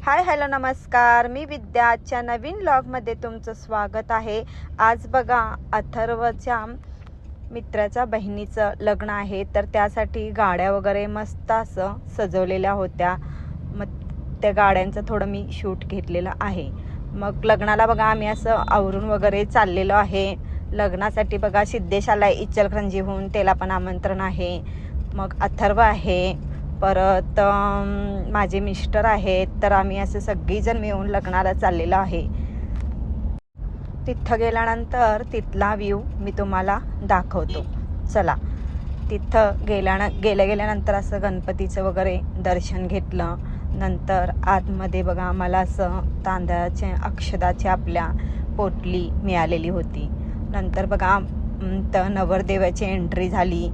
Hi hello नमस्कार, मी विद्याच्या नवीन व्लॉगमध्ये तुमचं स्वागत आहे। आज बघा अथर्वच्या मित्राच्या बहिणीचं लग्न आहे, तर त्यासाठी गाड्या वगैरे मस्त असं सजवलेल्या होत्या। मग त्या गाड्यांचं थोडं मी शूट घेतलेलं आहे। मग लग्नाला बघा आम्ही असं आवरून वगैरे चाललेलो आहे। लग्नासाठी बघा सिद्धेश आलाय इचलकरंजीहून, त्याला पण आमंत्रण आहे। मग अथर्व आहे, परत माझे मिस्टर आहेत, तर आम्ही असं सगळीजण मिळून लग्नाला चाललेलो आहे। तिथं गेल्यानंतर तिथला व्ह्यू मी तुम्हाला दाखवतो। चला, तिथं गेल्यानंतर असं गणपतीचं वगैरे दर्शन घेतलं। नंतर आतमध्ये बघा आम्हाला असं तांदळाच्या अक्षदाची आपल्या पोटली मिळालेली होती। नंतर बघा तर नवरदेवाची एंट्री झाली।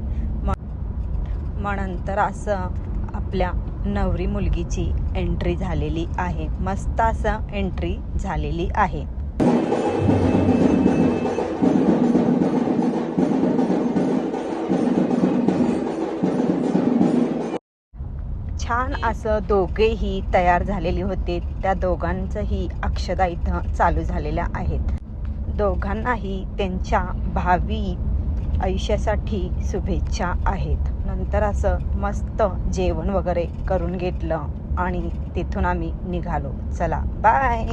मग नंतर असं आपल्या नवरी मुलगीची एंट्री झालेली आहे। मस्त असं एंट्री झालेली आहे। छान असं दोघेही तयार झालेले होते। त्या दोघांचंही अक्षदा इथं चालू झालेल्या आहेत। दोघांनाही त्यांच्या भावी आयुष्यासाठी शुभेच्छा आहेत। नंतर असं मस्त जेवण वगैरे करून घेतलं आणि तिथून आम्ही निघालो। चला बाय।